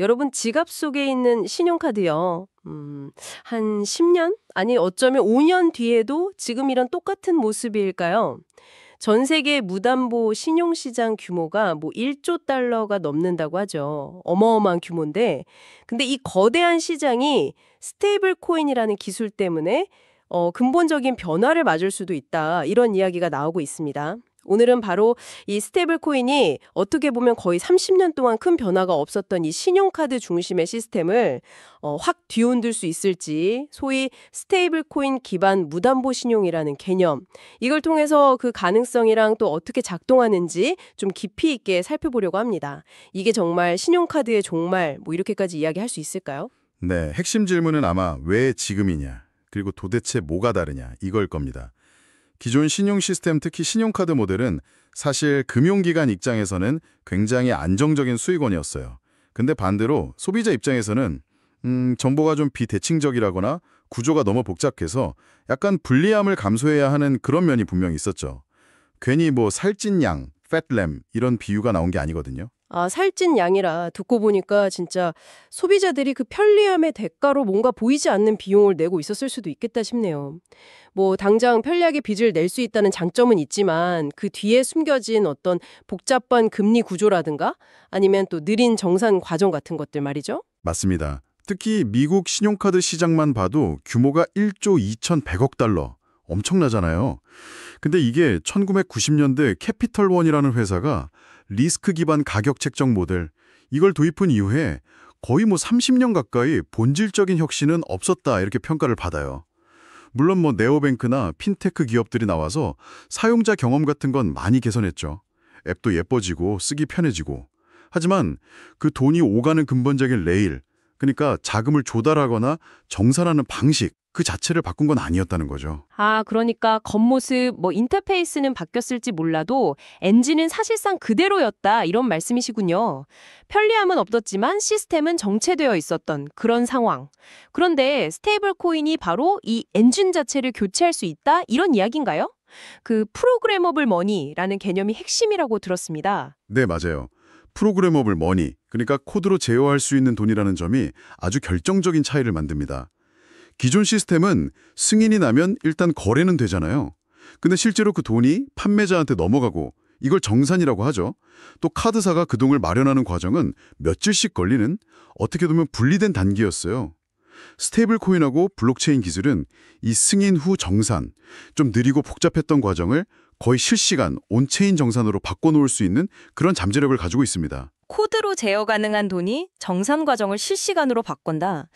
여러분 지갑 속에 있는 신용카드요. 한 10년? 아니 어쩌면 5년 뒤에도 지금이랑 똑같은 모습일까요? 전 세계 무담보 신용시장 규모가 뭐 1조 달러가 넘는다고 하죠. 어마어마한 규모인데, 근데 이 거대한 시장이 스테이블 코인이라는 기술 때문에 근본적인 변화를 맞을 수도 있다. 이런 이야기가 나오고 있습니다. 오늘은 바로 이 스테이블 코인이 어떻게 보면 거의 30년 동안 큰 변화가 없었던 이 신용카드 중심의 시스템을 확 뒤흔들 수 있을지, 소위 스테이블 코인 기반 무담보 신용이라는 개념, 이걸 통해서 그 가능성이랑 또 어떻게 작동하는지 좀 깊이 있게 살펴보려고 합니다. 이게 정말 신용카드의 종말, 뭐 이렇게까지 이야기할 수 있을까요? 네, 핵심 질문은 아마 왜 지금이냐, 그리고 도대체 뭐가 다르냐 이걸 겁니다. 기존 신용 시스템, 특히 신용카드 모델은 사실 금융기관 입장에서는 굉장히 안정적인 수익원이었어요. 근데 반대로 소비자 입장에서는 정보가 좀 비대칭적이라거나 구조가 너무 복잡해서 약간 불리함을 감수해야 하는 그런 면이 분명히 있었죠. 괜히 뭐 살찐 양, 팻램 이런 비유가 나온 게 아니거든요. 아, 살찐 양이라 듣고 보니까 진짜 소비자들이 그 편리함의 대가로 뭔가 보이지 않는 비용을 내고 있었을 수도 있겠다 싶네요. 뭐 당장 편리하게 빚을 낼 수 있다는 장점은 있지만 그 뒤에 숨겨진 어떤 복잡한 금리 구조라든가 아니면 또 느린 정산 과정 같은 것들 말이죠. 맞습니다. 특히 미국 신용카드 시장만 봐도 규모가 1조 2,100억 달러. 엄청나잖아요. 근데 이게 1990년대 캐피털원이라는 회사가 리스크 기반 가격 책정 모델, 이걸 도입한 이후에 거의 뭐 30년 가까이 본질적인 혁신은 없었다 이렇게 평가를 받아요. 물론 뭐 네오뱅크나 핀테크 기업들이 나와서 사용자 경험 같은 건 많이 개선했죠. 앱도 예뻐지고 쓰기 편해지고. 하지만 그 돈이 오가는 근본적인 레일, 그러니까 자금을 조달하거나 정산하는 방식 그 자체를 바꾼 건 아니었다는 거죠. 아, 그러니까 겉모습, 뭐 인터페이스는 바뀌었을지 몰라도 엔진은 사실상 그대로였다 이런 말씀이시군요. 편리함은 없었지만 시스템은 정체되어 있었던 그런 상황. 그런데 스테이블 코인이 바로 이 엔진 자체를 교체할 수 있다 이런 이야기인가요? 그 프로그래머블 머니라는 개념이 핵심이라고 들었습니다. 네, 맞아요. 프로그래머블 머니, 그러니까 코드로 제어할 수 있는 돈이라는 점이 아주 결정적인 차이를 만듭니다. 기존 시스템은 승인이 나면 일단 거래는 되잖아요. 근데 실제로 그 돈이 판매자한테 넘어가고 이걸 정산이라고 하죠. 또 카드사가 그 돈을 마련하는 과정은 며칠씩 걸리는 어떻게 보면 분리된 단계였어요. 스테이블 코인하고 블록체인 기술은 이 승인 후 정산, 좀 느리고 복잡했던 과정을 거의 실시간 온체인 정산으로 바꿔놓을 수 있는 그런 잠재력을 가지고 있습니다. 코드로 제어 가능한 돈이 정산 과정을 실시간으로 바꾼다.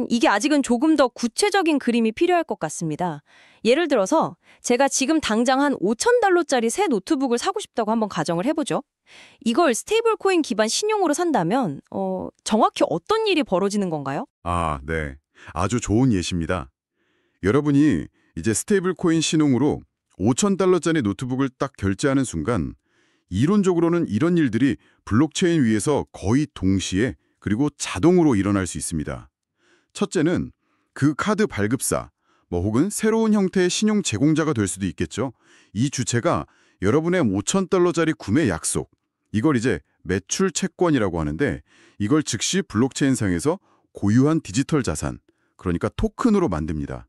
이게 아직은 조금 더 구체적인 그림이 필요할 것 같습니다. 예를 들어서 제가 지금 당장 한 5,000달러짜리 새 노트북을 사고 싶다고 한번 가정을 해보죠. 이걸 스테이블 코인 기반 신용으로 산다면 정확히 어떤 일이 벌어지는 건가요? 아, 네. 아주 좋은 예시입니다. 여러분이 이제 스테이블 코인 신용으로 5,000달러짜리 노트북을 딱 결제하는 순간 이론적으로는 이런 일들이 블록체인 위에서 거의 동시에 그리고 자동으로 일어날 수 있습니다. 첫째는 그 카드 발급사, 뭐 혹은 새로운 형태의 신용 제공자가 될 수도 있겠죠. 이 주체가 여러분의 5,000달러짜리 구매 약속, 이걸 이제 매출 채권이라고 하는데 이걸 즉시 블록체인상에서 고유한 디지털 자산, 그러니까 토큰으로 만듭니다.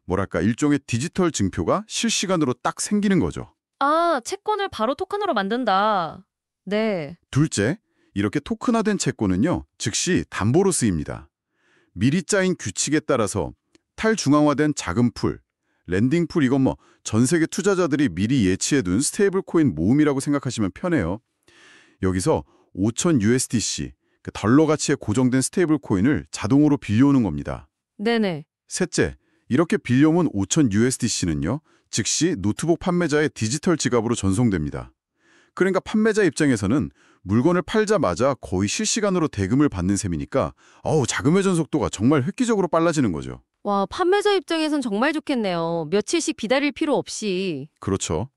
뭐랄까 일종의 디지털 증표가 실시간으로 딱 생기는 거죠. 아, 채권을 바로 토큰으로 만든다. 네. 둘째, 이렇게 토큰화된 채권은요, 즉시 담보로 쓰입니다. 미리 짜인 규칙에 따라서 탈중앙화된 자금풀, 랜딩풀 이건 뭐 전 세계 투자자들이 미리 예치해둔 스테이블 코인 모음이라고 생각하시면 편해요. 여기서 5,000 USDC, 그 달러 가치에 고정된 스테이블 코인을 자동으로 빌려오는 겁니다. 네네. 셋째, 이렇게 빌려온 5,000 USDC는요, 즉시 노트북 판매자의 디지털 지갑으로 전송됩니다. 그러니까 판매자 입장에서는 물건을 팔자마자 거의 실시간으로 대금을 받는 셈이니까 자금 회전 속도가 정말 획기적으로 빨라지는 거죠. 와, 판매자 입장에선 정말 좋겠네요. 며칠씩 기다릴 필요 없이. 그렇죠.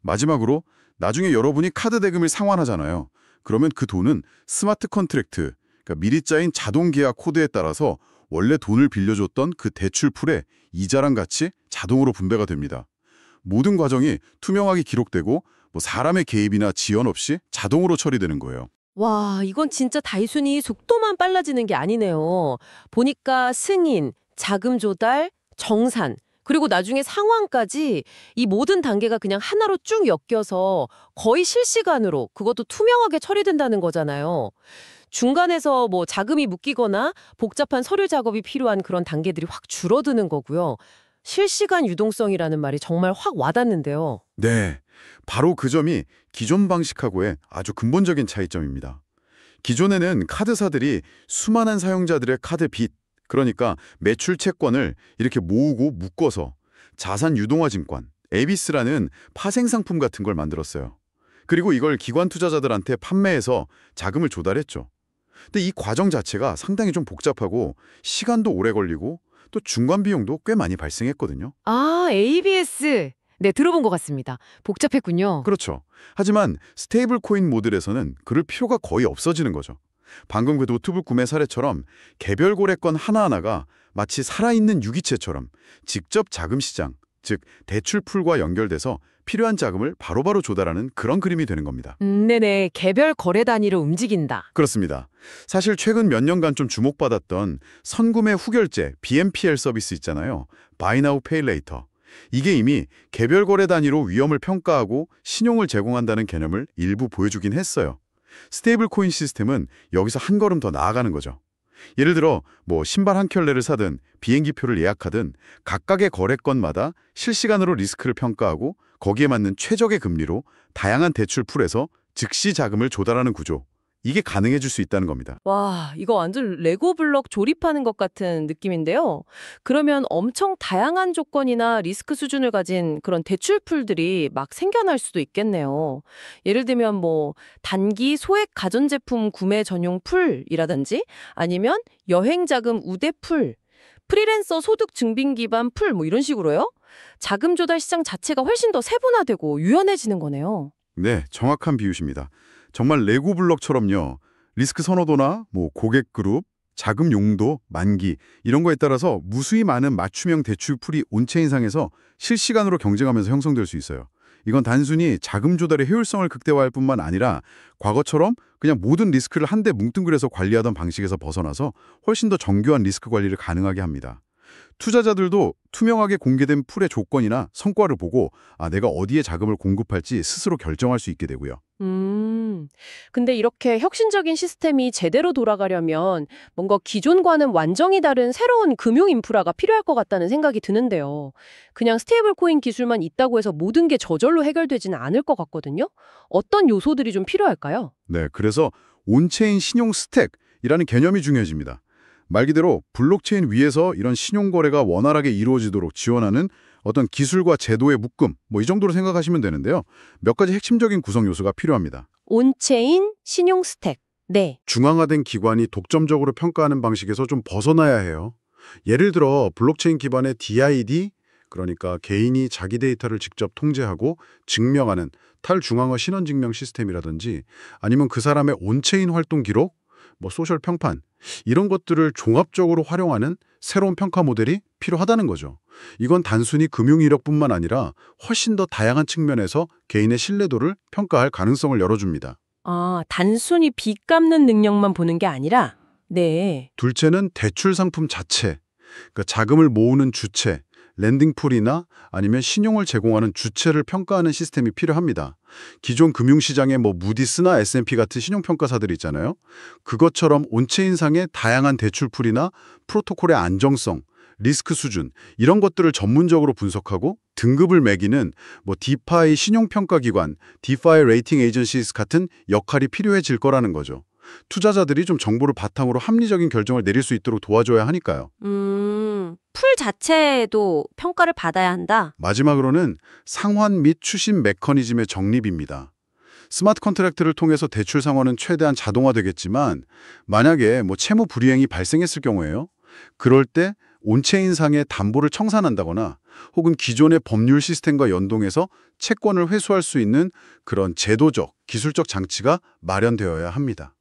마지막으로 나중에 여러분이 카드 대금을 상환하잖아요. 그러면 그 돈은 스마트 컨트랙트, 그러니까 미리 짜인 자동 계약 코드에 따라서 원래 돈을 빌려줬던 그 대출 풀에 이자랑 같이 자동으로 분배가 됩니다. 모든 과정이 투명하게 기록되고 뭐 사람의 개입이나 지연 없이 자동으로 처리되는 거예요. 와, 이건 진짜 단순히 속도만 빨라지는 게 아니네요. 보니까 승인, 자금 조달, 정산, 그리고 나중에 상환까지 이 모든 단계가 그냥 하나로 쭉 엮여서 거의 실시간으로 그것도 투명하게 처리된다는 거잖아요. 중간에서 뭐 자금이 묶이거나 복잡한 서류 작업이 필요한 그런 단계들이 확 줄어드는 거고요. 실시간 유동성이라는 말이 정말 확 와닿는데요. 네, 바로 그 점이 기존 방식하고의 아주 근본적인 차이점입니다. 기존에는 카드사들이 수많은 사용자들의 카드 빚, 그러니까 매출 채권을 이렇게 모으고 묶어서 자산 유동화 증권, 에비스라는 파생 상품 같은 걸 만들었어요. 그리고 이걸 기관 투자자들한테 판매해서 자금을 조달했죠. 근데 이 과정 자체가 상당히 좀 복잡하고 시간도 오래 걸리고 또 중간 비용도 꽤 많이 발생했거든요. 아, ABS. 네, 들어본 것 같습니다. 복잡했군요. 그렇죠. 하지만 스테이블 코인 모델에서는 그럴 필요가 거의 없어지는 거죠. 방금 그 노트북 구매 사례처럼 개별 거래건 하나하나가 마치 살아있는 유기체처럼 직접 자금 시장, 즉 대출 풀과 연결돼서 필요한 자금을 바로바로 조달하는 그런 그림이 되는 겁니다. 네네. 개별 거래 단위로 움직인다. 그렇습니다. 사실 최근 몇 년간 좀 주목받았던 선구매 후결제 BNPL 서비스 있잖아요. Buy Now Pay Later. 이게 이미 개별 거래 단위로 위험을 평가하고 신용을 제공한다는 개념을 일부 보여주긴 했어요. 스테이블 코인 시스템은 여기서 한 걸음 더 나아가는 거죠. 예를 들어 뭐 신발 한 켤레를 사든 비행기표를 예약하든 각각의 거래건마다 실시간으로 리스크를 평가하고 거기에 맞는 최적의 금리로 다양한 대출 풀에서 즉시 자금을 조달하는 구조. 이게 가능해질 수 있다는 겁니다. 와, 이거 완전 레고 블럭 조립하는 것 같은 느낌인데요. 그러면 엄청 다양한 조건이나 리스크 수준을 가진 그런 대출풀들이 막 생겨날 수도 있겠네요. 예를 들면 뭐 단기 소액 가전제품 구매 전용 풀이라든지 아니면 여행자금 우대풀, 프리랜서 소득 증빙 기반 풀 뭐 이런 식으로요. 자금 조달 시장 자체가 훨씬 더 세분화되고 유연해지는 거네요. 네, 정확한 비유십니다. 정말 레고 블록처럼요. 리스크 선호도나 뭐 고객 그룹, 자금 용도, 만기 이런 거에 따라서 무수히 많은 맞춤형 대출풀이 온체인상에서 실시간으로 경쟁하면서 형성될 수 있어요. 이건 단순히 자금 조달의 효율성을 극대화할 뿐만 아니라 과거처럼 그냥 모든 리스크를 한데 뭉뚱그려서 관리하던 방식에서 벗어나서 훨씬 더 정교한 리스크 관리를 가능하게 합니다. 투자자들도 투명하게 공개된 풀의 조건이나 성과를 보고 내가 어디에 자금을 공급할지 스스로 결정할 수 있게 되고요. 근데 이렇게 혁신적인 시스템이 제대로 돌아가려면 뭔가 기존과는 완전히 다른 새로운 금융 인프라가 필요할 것 같다는 생각이 드는데요. 그냥 스테이블 코인 기술만 있다고 해서 모든 게 저절로 해결되지는 않을 것 같거든요. 어떤 요소들이 좀 필요할까요? 네, 그래서 온체인 신용 스택이라는 개념이 중요해집니다. 말 그대로 블록체인 위에서 이런 신용 거래가 원활하게 이루어지도록 지원하는 어떤 기술과 제도의 묶음, 뭐 이 정도로 생각하시면 되는데요. 몇 가지 핵심적인 구성 요소가 필요합니다. 온체인 신용 스택. 네. 중앙화된 기관이 독점적으로 평가하는 방식에서 좀 벗어나야 해요. 예를 들어 블록체인 기반의 DID, 그러니까 개인이 자기 데이터를 직접 통제하고 증명하는 탈중앙화 신원증명 시스템이라든지 아니면 그 사람의 온체인 활동 기록, 뭐 소셜 평판 이런 것들을 종합적으로 활용하는 새로운 평가 모델이 필요하다는 거죠. 이건 단순히 금융 이력뿐만 아니라 훨씬 더 다양한 측면에서 개인의 신뢰도를 평가할 가능성을 열어줍니다. 아, 단순히 빚 갚는 능력만 보는 게 아니라 네. 둘째는 대출 상품 자체, 그러니까 자금을 모으는 주체, 랜딩풀이나 아니면 신용을 제공하는 주체를 평가하는 시스템이 필요합니다. 기존 금융시장에 뭐 무디스나 S&P 같은 신용평가사들이 있잖아요. 그것처럼 온체인상의 다양한 대출풀이나 프로토콜의 안정성, 리스크 수준 이런 것들을 전문적으로 분석하고 등급을 매기는 뭐 디파이 신용평가기관, 디파이 레이팅 에이전시스 같은 역할이 필요해질 거라는 거죠. 투자자들이 좀 정보를 바탕으로 합리적인 결정을 내릴 수 있도록 도와줘야 하니까요. 풀 자체도 평가를 받아야 한다. 마지막으로는 상환 및 추심 메커니즘의 정립입니다. 스마트 컨트랙트를 통해서 대출 상환은 최대한 자동화되겠지만 만약에 뭐 채무 불이행이 발생했을 경우에요. 그럴 때 온체인상의 담보를 청산한다거나 혹은 기존의 법률 시스템과 연동해서 채권을 회수할 수 있는 그런 제도적, 기술적 장치가 마련되어야 합니다.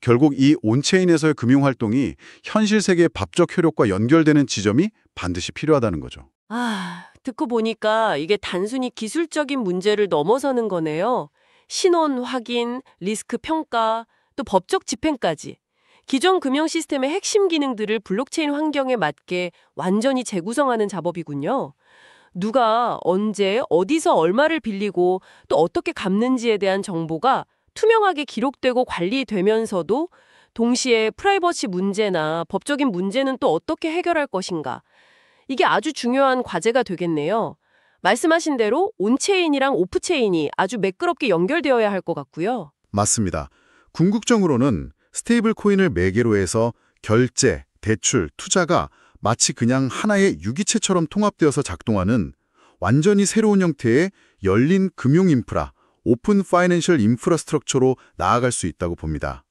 결국 이 온체인에서의 금융활동이 현실 세계의 법적 효력과 연결되는 지점이 반드시 필요하다는 거죠. 아, 듣고 보니까 이게 단순히 기술적인 문제를 넘어서는 거네요. 신원 확인, 리스크 평가, 또 법적 집행까지 기존 금융 시스템의 핵심 기능들을 블록체인 환경에 맞게 완전히 재구성하는 작업이군요. 누가 언제 어디서 얼마를 빌리고 또 어떻게 갚는지에 대한 정보가 투명하게 기록되고 관리되면서도 동시에 프라이버시 문제나 법적인 문제는 또 어떻게 해결할 것인가. 이게 아주 중요한 과제가 되겠네요. 말씀하신 대로 온체인이랑 오프체인이 아주 매끄럽게 연결되어야 할 것 같고요. 맞습니다. 궁극적으로는 스테이블 코인을 매개로 해서 결제, 대출, 투자가 마치 그냥 하나의 유기체처럼 통합되어서 작동하는 완전히 새로운 형태의 열린 금융 인프라, 오픈 파이낸셜 인프라스트럭처로 나아갈 수 있다고 봅니다.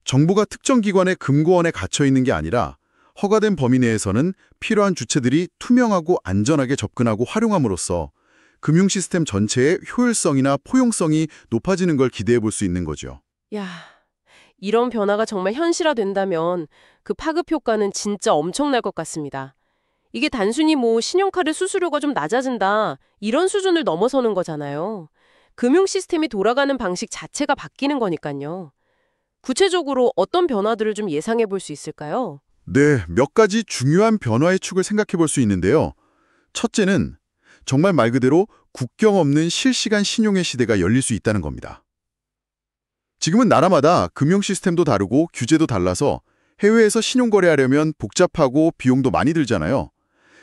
정부가 특정 기관의 금고원에 갇혀 있는 게 아니라 허가된 범위 내에서는 필요한 주체들이 투명하고 안전하게 접근하고 활용함으로써 금융 시스템 전체의 효율성이나 포용성이 높아지는 걸 기대해 볼 수 있는 거죠. 야, 이런 변화가 정말 현실화된다면 그 파급 효과는 진짜 엄청날 것 같습니다. 이게 단순히 뭐 신용카드 수수료가 좀 낮아진다 이런 수준을 넘어서는 거잖아요. 금융 시스템이 돌아가는 방식 자체가 바뀌는 거니까요. 구체적으로 어떤 변화들을 좀 예상해 볼 수 있을까요? 네, 몇 가지 중요한 변화의 축을 생각해 볼 수 있는데요. 첫째는 정말 말 그대로 국경 없는 실시간 신용의 시대가 열릴 수 있다는 겁니다. 지금은 나라마다 금융 시스템도 다르고 규제도 달라서 해외에서 신용 거래하려면 복잡하고 비용도 많이 들잖아요.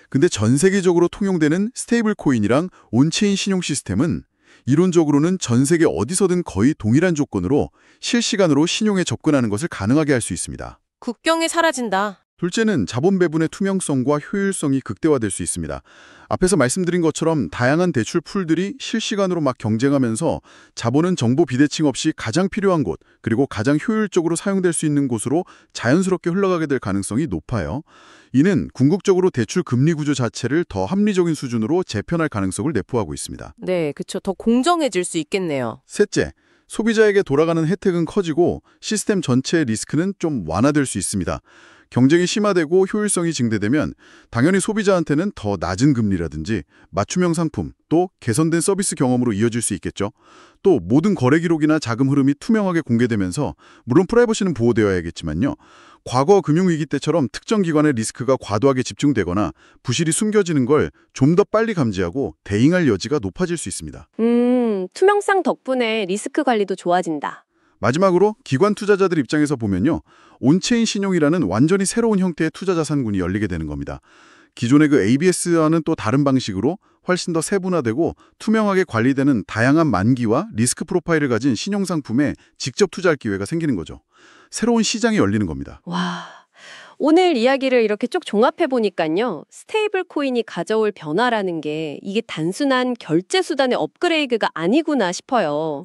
근데 전 세계적으로 통용되는 스테이블 코인이랑 온체인 신용 시스템은 이론적으로는 전 세계 어디서든 거의 동일한 조건으로 실시간으로 신용에 접근하는 것을 가능하게 할 수 있습니다. 국경이 사라진다. 둘째는 자본 배분의 투명성과 효율성이 극대화될 수 있습니다. 앞에서 말씀드린 것처럼 다양한 대출 풀들이 실시간으로 막 경쟁하면서 자본은 정보 비대칭 없이 가장 필요한 곳, 그리고 가장 효율적으로 사용될 수 있는 곳으로 자연스럽게 흘러가게 될 가능성이 높아요. 이는 궁극적으로 대출 금리 구조 자체를 더 합리적인 수준으로 재편할 가능성을 내포하고 있습니다. 네, 그쵸. 더 공정해질 수 있겠네요. 셋째, 소비자에게 돌아가는 혜택은 커지고 시스템 전체의 리스크는 좀 완화될 수 있습니다. 경쟁이 심화되고 효율성이 증대되면 당연히 소비자한테는 더 낮은 금리라든지 맞춤형 상품, 또 개선된 서비스 경험으로 이어질 수 있겠죠. 또 모든 거래 기록이나 자금 흐름이 투명하게 공개되면서 물론 프라이버시는 보호되어야겠지만요. 과거 금융위기 때처럼 특정 기관의 리스크가 과도하게 집중되거나 부실이 숨겨지는 걸 좀 더 빨리 감지하고 대응할 여지가 높아질 수 있습니다. 투명성 덕분에 리스크 관리도 좋아진다. 마지막으로 기관 투자자들 입장에서 보면요. 온체인 신용이라는 완전히 새로운 형태의 투자 자산군이 열리게 되는 겁니다. 기존의 그 ABS와는 또 다른 방식으로 훨씬 더 세분화되고 투명하게 관리되는 다양한 만기와 리스크 프로파일을 가진 신용상품에 직접 투자할 기회가 생기는 거죠. 새로운 시장이 열리는 겁니다. 와, 오늘 이야기를 이렇게 쭉 종합해 보니까요. 스테이블 코인이 가져올 변화라는 게 이게 단순한 결제 수단의 업그레이드가 아니구나 싶어요.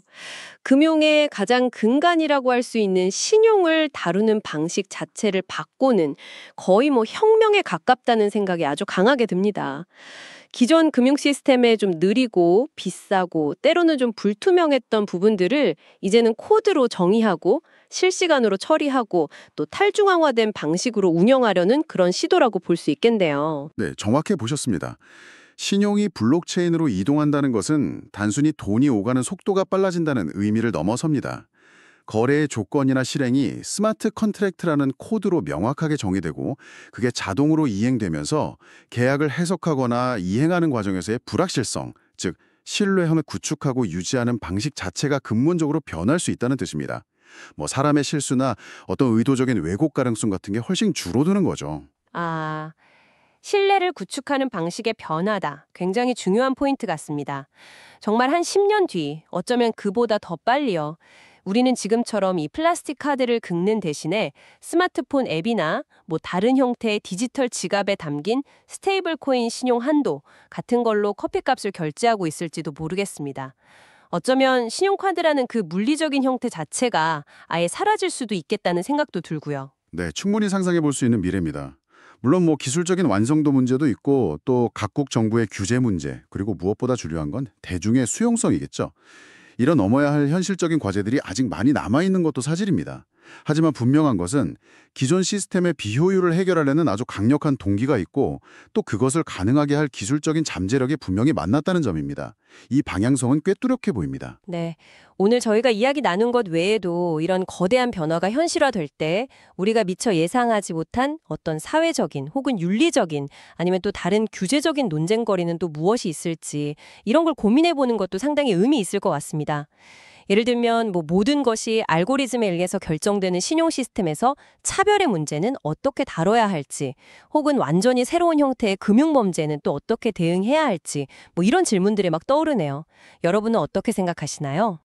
금융의 가장 근간이라고 할 수 있는 신용을 다루는 방식 자체를 바꾸는 거의 뭐 혁명에 가깝다는 생각이 아주 강하게 듭니다. 기존 금융 시스템에 좀 느리고 비싸고 때로는 좀 불투명했던 부분들을 이제는 코드로 정의하고 실시간으로 처리하고 또 탈중앙화된 방식으로 운영하려는 그런 시도라고 볼 수 있겠네요. 네, 정확해 보셨습니다. 신용이 블록체인으로 이동한다는 것은 단순히 돈이 오가는 속도가 빨라진다는 의미를 넘어섭니다. 거래의 조건이나 실행이 스마트 컨트랙트라는 코드로 명확하게 정의되고 그게 자동으로 이행되면서 계약을 해석하거나 이행하는 과정에서의 불확실성, 즉 신뢰형을 구축하고 유지하는 방식 자체가 근본적으로 변할 수 있다는 뜻입니다. 뭐 사람의 실수나 어떤 의도적인 왜곡 가능성 같은 게 훨씬 줄어드는 거죠. 아, 신뢰를 구축하는 방식의 변화다. 굉장히 중요한 포인트 같습니다. 정말 한 10년 뒤, 어쩌면 그보다 더 빨리요. 우리는 지금처럼 이 플라스틱 카드를 긁는 대신에 스마트폰 앱이나 뭐 다른 형태의 디지털 지갑에 담긴 스테이블 코인 신용 한도 같은 걸로 커피값을 결제하고 있을지도 모르겠습니다. 어쩌면 신용카드라는 그 물리적인 형태 자체가 아예 사라질 수도 있겠다는 생각도 들고요. 네, 충분히 상상해 볼 수 있는 미래입니다. 물론 뭐 기술적인 완성도 문제도 있고 또 각국 정부의 규제 문제, 그리고 무엇보다 중요한 건 대중의 수용성이겠죠. 이런 넘어야 할 현실적인 과제들이 아직 많이 남아있는 것도 사실입니다. 하지만 분명한 것은 기존 시스템의 비효율을 해결하려는 아주 강력한 동기가 있고 또 그것을 가능하게 할 기술적인 잠재력이 분명히 만났다는 점입니다. 이 방향성은 꽤 뚜렷해 보입니다. 네. 오늘 저희가 이야기 나눈 것 외에도 이런 거대한 변화가 현실화될 때 우리가 미처 예상하지 못한 어떤 사회적인 혹은 윤리적인 아니면 또 다른 규제적인 논쟁거리는 또 무엇이 있을지 이런 걸 고민해 보는 것도 상당히 의미 있을 것 같습니다. 예를 들면 모든 것이 알고리즘에 의해서 결정되는 신용 시스템에서 차별의 문제는 어떻게 다뤄야 할지, 혹은 완전히 새로운 형태의 금융 범죄는 또 어떻게 대응해야 할지, 이런 질문들이 막 떠오르네요. 여러분은 어떻게 생각하시나요?